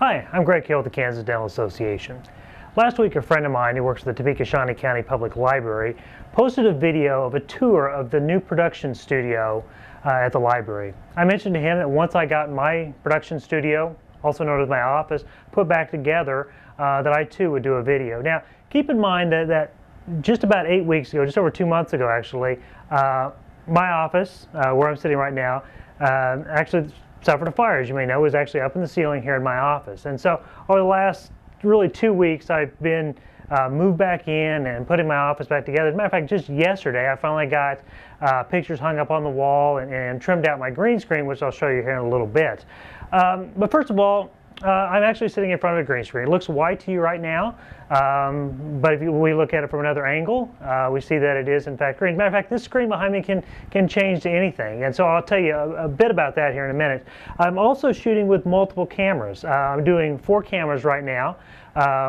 Hi, I'm Greg Hill with the Kansas Dental Association. Last week, a friend of mine who works at the Topeka Shawnee County Public Library posted a video of a tour of the new production studio at the library. I mentioned to him that once I got my production studio, also known as my office, put back together, that I too would do a video. Now, keep in mind that just about 8 weeks ago, just over 2 months ago actually, my office, where I'm sitting right now, actually suffered a fire, as you may know. It was actually up in the ceiling here in my office. And so over the last really 2 weeks, I've been moved back in and putting my office back together. As a matter of fact, just yesterday, I finally got pictures hung up on the wall and trimmed out my green screen, which I'll show you here in a little bit. But first of all, I'm actually sitting in front of a green screen. It looks white to you right now, but if we look at it from another angle, we see that it is in fact green. As a matter of fact, this screen behind me can change to anything, and so I'll tell you a bit about that here in a minute. I'm also shooting with multiple cameras. I'm doing 4 cameras right now.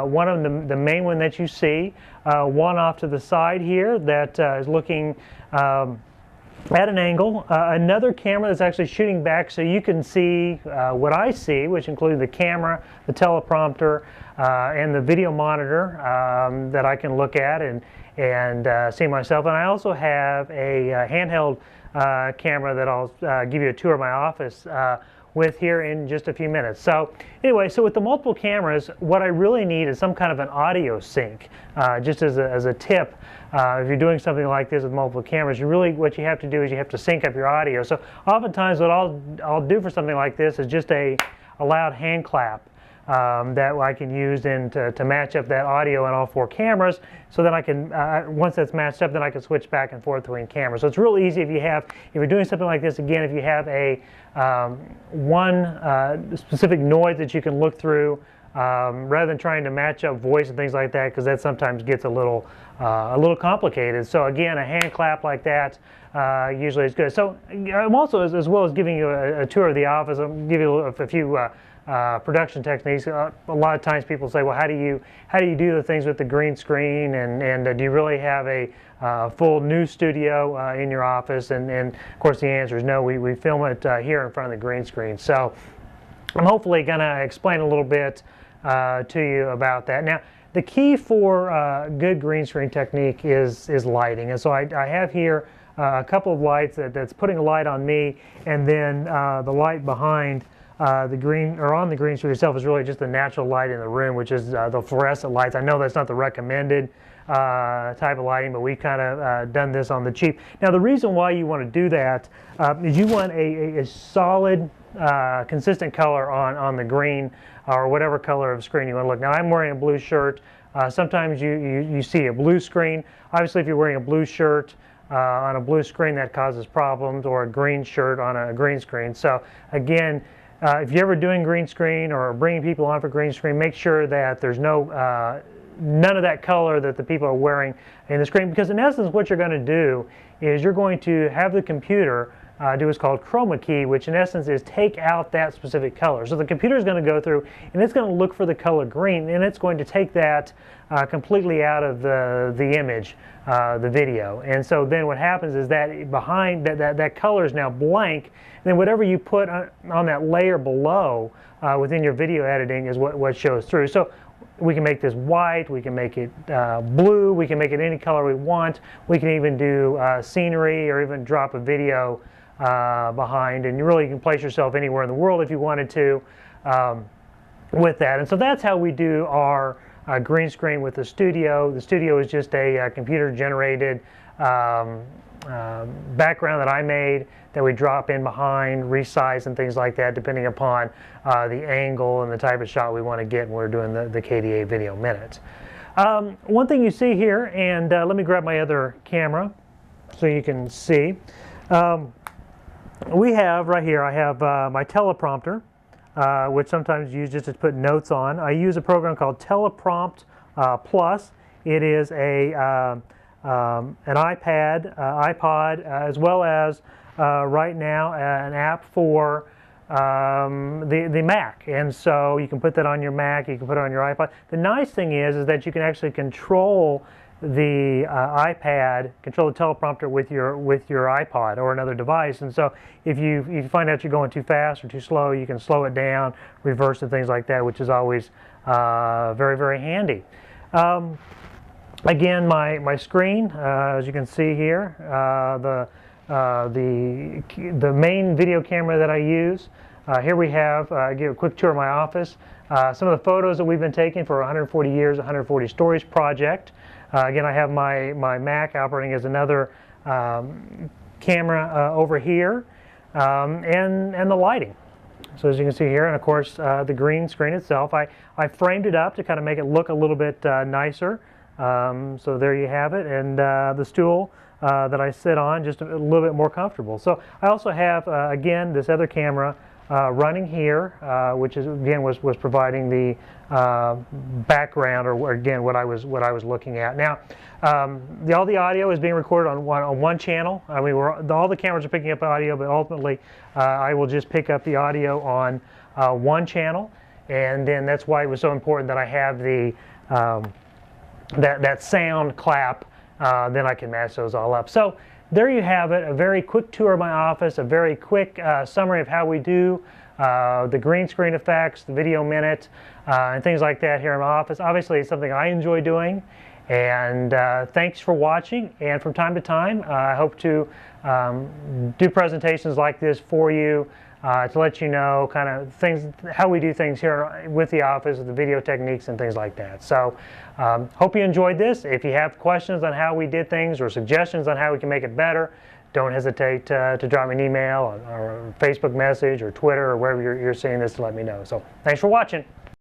One of them, the main one that you see, one off to the side here that is looking at an angle, another camera that's actually shooting back so you can see what I see, which includes the camera, the teleprompter, and the video monitor that I can look at and see myself. And I also have a handheld camera that I'll give you a tour of my office with here in just a few minutes. So anyway, so with the multiple cameras, what I really need is some kind of an audio sync. Just as a tip, if you're doing something like this with multiple cameras, what you have to do is you have to sync up your audio. So oftentimes what I'll do for something like this is just a loud hand clap that I can use to match up that audio in all 4 cameras, so then I can, once that's matched up, then I can switch back and forth between cameras. So it's real easy if you're doing something like this, again, if you have one specific noise that you can look through, rather than trying to match up voice and things like that, because that sometimes gets a little complicated. So again, a hand clap like that usually is good. So I'm also, as well as giving you a tour of the office, I'll give you a few production techniques. A lot of times people say, well, how do you do the things with the green screen, and do you really have a full new studio in your office? And of course the answer is no. We film it here in front of the green screen. So I'm hopefully going to explain a little bit to you about that. Now, the key for good green screen technique is lighting. And so I have here a couple of lights that's putting a light on me, and then the light behind the green, or on the green screen itself, is really just the natural light in the room, which is the fluorescent lights. I know that's not the recommended type of lighting, but we've kind of done this on the cheap. Now, the reason why you want to do that is you want a solid, consistent color on the green, or whatever color of screen you want to look. Now, I'm wearing a blue shirt. Sometimes you see a blue screen. Obviously, if you're wearing a blue shirt on a blue screen, that causes problems, or a green shirt on a green screen. So again, if you're ever doing green screen or bringing people on for green screen, make sure that there's none of that color that the people are wearing in the screen, because in essence what you're going to do is you're going to have the computer do what's called chroma key, which in essence is take out that specific color. So the computer is going to go through and it's going to look for the color green, and it's going to take that completely out of the image, the video. And so then what happens is that behind that color is now blank, and then whatever you put on that layer below within your video editing is what shows through. So we can make this white, we can make it blue, we can make it any color we want. We can even do scenery, or even drop a video behind, and you really can place yourself anywhere in the world if you wanted to with that. And so that's how we do our green screen with the studio. The studio is just a computer generated background that I made that we drop in behind, resize and things like that, depending upon the angle and the type of shot we want to get when we're doing the KDA Video Minute. One thing you see here, and let me grab my other camera so you can see. We have right here, I have my teleprompter, which sometimes you use just to put notes on. I use a program called Teleprompt Plus. It is an iPod, as well as right now an app for the Mac. And so you can put that on your Mac, you can put it on your iPod. The nice thing is that you can actually control the iPad, control the teleprompter with your iPod or another device. And so if you find out you're going too fast or too slow, you can slow it down, reverse and things like that, which is always very, very handy. Again, my screen, as you can see here, the main video camera that I use. Here we have, give a quick tour of my office. Some of the photos that we've been taking for 140 Years, 140 Stories project. Again, I have my Mac operating as another camera over here, and the lighting. So as you can see here, and of course the green screen itself, I framed it up to kind of make it look a little bit nicer. So there you have it, and the stool that I sit on, just a little bit more comfortable. So I also have, again, this other camera running here, which is again was providing the background, or again what I was looking at. Now, all the audio is being recorded on one channel. I mean, all the cameras are picking up audio, but ultimately I will just pick up the audio on one channel, and then that's why it was so important that I have the that sound clap. Then I can match those all up. So there you have it, a very quick tour of my office, a very quick summary of how we do the green screen effects, the video minute, and things like that here in my office. Obviously, it's something I enjoy doing, and thanks for watching. And from time to time, I hope to do presentations like this for you to let you know kind of things, how we do things here with the office, the video techniques and things like that. So hope you enjoyed this. If you have questions on how we did things or suggestions on how we can make it better, don't hesitate to drop me an email or a Facebook message or Twitter or wherever you're seeing this to let me know. So thanks for watching.